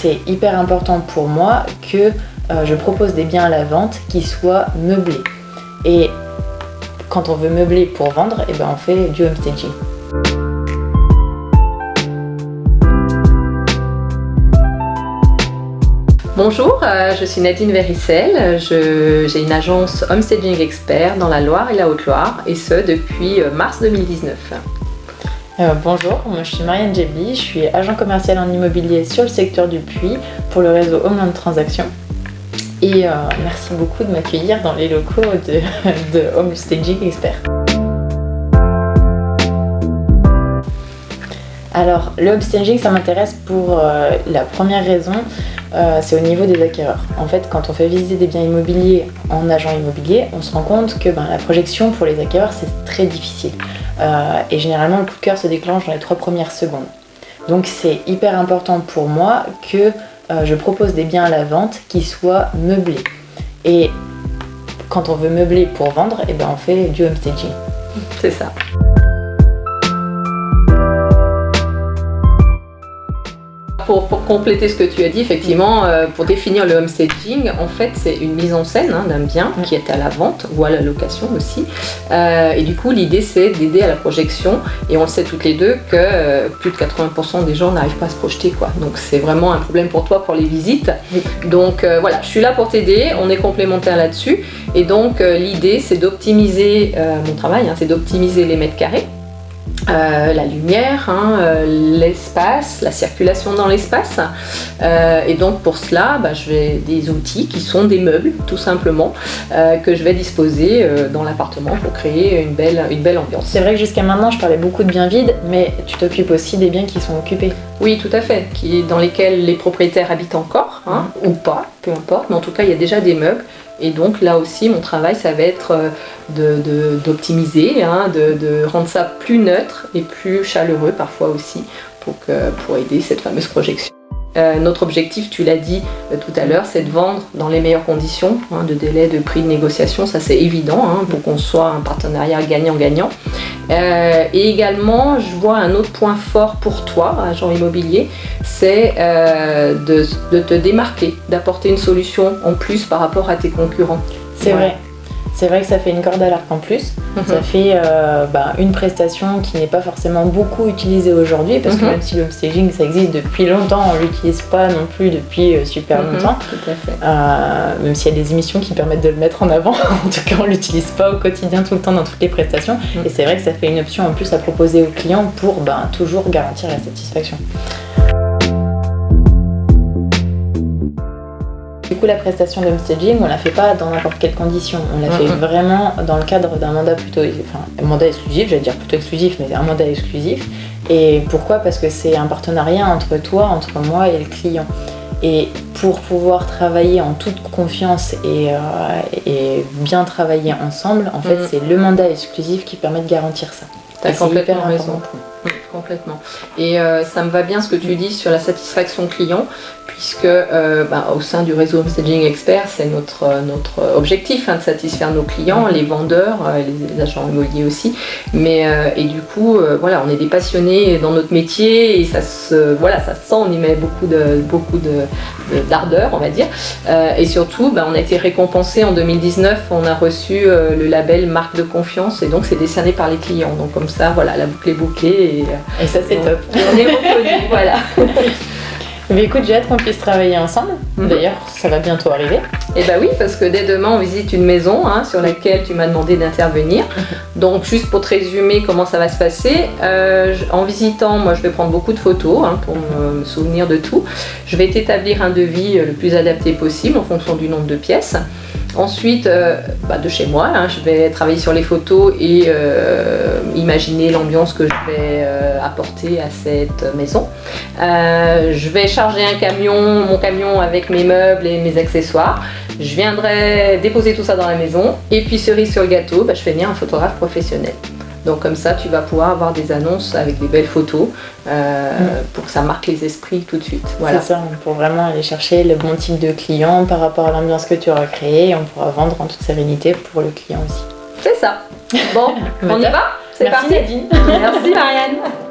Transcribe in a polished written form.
c'est hyper important pour moi que je propose des biens à la vente qui soient meublés. Et quand on veut meubler pour vendre, eh ben on fait du homestaging. Bonjour, je suis Nadine Verissel, j'ai une agence Homestaging Expert dans la Loire et la Haute-Loire, et ce depuis mars 2019. Bonjour, moi je suis Marianne Djebli, je suis agent commercial en immobilier sur le secteur du Puy pour le réseau Homeland Transactions. Et merci beaucoup de m'accueillir dans les locaux de Homestaging Expert. Alors, le homestaging, ça m'intéresse pour la première raison, c'est au niveau des acquéreurs. En fait, quand on fait visiter des biens immobiliers en agent immobilier, on se rend compte que la projection pour les acquéreurs, c'est très difficile. Et généralement, le coup de cœur se déclenche dans les 3 premières secondes. Donc, c'est hyper important pour moi que je propose des biens à la vente qui soient meublés. Et quand on veut meubler pour vendre, eh ben on fait du homestaging. C'est ça. Pour compléter ce que tu as dit, effectivement, pour définir le homestaging, en fait, c'est une mise en scène d'un bien qui est à la vente ou à la location aussi. Et du coup, l'idée, c'est d'aider à la projection. Et on le sait toutes les deux que plus de 80% des gens n'arrivent pas à se projeter, quoi. Donc, c'est vraiment un problème pour toi pour les visites. Donc, voilà, je suis là pour t'aider. On est complémentaires là-dessus. Et donc, l'idée, c'est d'optimiser mon travail, c'est d'optimiser les mètres carrés. La lumière, l'espace, la circulation dans l'espace. Et donc pour cela, je vais des outils qui sont des meubles, tout simplement, que je vais disposer dans l'appartement pour créer une belle ambiance. C'est vrai que jusqu'à maintenant, je parlais beaucoup de biens vides, mais tu t'occupes aussi des biens qui sont occupés. Oui, tout à fait, dans lesquels les propriétaires habitent encore, ou pas, peu importe, mais en tout cas, il y a déjà des meubles. Et donc là aussi, mon travail, ça va être d'optimiser, de rendre ça plus neutre et plus chaleureux parfois aussi pour aider cette fameuse projection. Notre objectif, tu l'as dit tout à l'heure, c'est de vendre dans les meilleures conditions, de délai, de prix, de négociation, ça c'est évident, pour qu'on soit un partenariat gagnant-gagnant. Et également, je vois un autre point fort pour toi, agent immobilier, c'est de te démarquer, d'apporter une solution en plus par rapport à tes concurrents. C'est vrai. C'est vrai que ça fait une corde à l'arc en plus. Ça fait une prestation qui n'est pas forcément beaucoup utilisée aujourd'hui, parce que même si le homestaging ça existe depuis longtemps, on ne l'utilise pas non plus depuis super longtemps. Tout à fait. Même s'il y a des émissions qui permettent de le mettre en avant, en tout cas on ne l'utilise pas au quotidien tout le temps dans toutes les prestations. Et c'est vrai que ça fait une option en plus à proposer aux clients pour toujours garantir la satisfaction. Du coup, la prestation de homestaging, on ne la fait pas dans n'importe quelle condition. On la fait vraiment dans le cadre d'un mandat un mandat exclusif, j'allais dire plutôt exclusif, mais un mandat exclusif. Et pourquoi ? Parce que c'est un partenariat entre toi, entre moi et le client. Et pour pouvoir travailler en toute confiance et bien travailler ensemble, en fait, c'est le mandat exclusif qui permet de garantir ça. T'as complètement raison. Complètement. Et ça me va bien ce que tu dis sur la satisfaction client, puisque au sein du réseau Homestaging Expert, c'est notre objectif de satisfaire nos clients, les vendeurs, les agents immobiliers aussi. Et du coup, on est des passionnés dans notre métier et ça se sent, on y met beaucoup d'ardeur, on va dire. Et surtout, on a été récompensé en 2019, on a reçu le label marque de confiance et donc c'est décerné par les clients. Donc comme ça, la boucle est bouclée. Et ça c'est top. On est reconnus, voilà. Mais écoute, j'ai hâte qu'on puisse travailler ensemble. D'ailleurs, ça va bientôt arriver. Et oui, parce que dès demain, on visite une maison sur laquelle tu m'as demandé d'intervenir. Donc, juste pour te résumer comment ça va se passer, en visitant, moi, je vais prendre beaucoup de photos pour me souvenir de tout. Je vais t'établir un devis le plus adapté possible en fonction du nombre de pièces. Ensuite, de chez moi, je vais travailler sur les photos et imaginer l'ambiance que je vais apporter à cette maison. Je vais charger mon camion avec mes meubles et mes accessoires. Je viendrai déposer tout ça dans la maison et puis cerise sur le gâteau, je fais venir un photographe professionnel. Donc comme ça, tu vas pouvoir avoir des annonces avec des belles photos pour que ça marque les esprits tout de suite. Voilà. C'est ça, pour vraiment aller chercher le bon type de client par rapport à l'ambiance que tu auras créée et on pourra vendre en toute sérénité pour le client aussi. C'est ça. Bon, on y va ? C'est parti. Merci Nadine. Merci Marianne.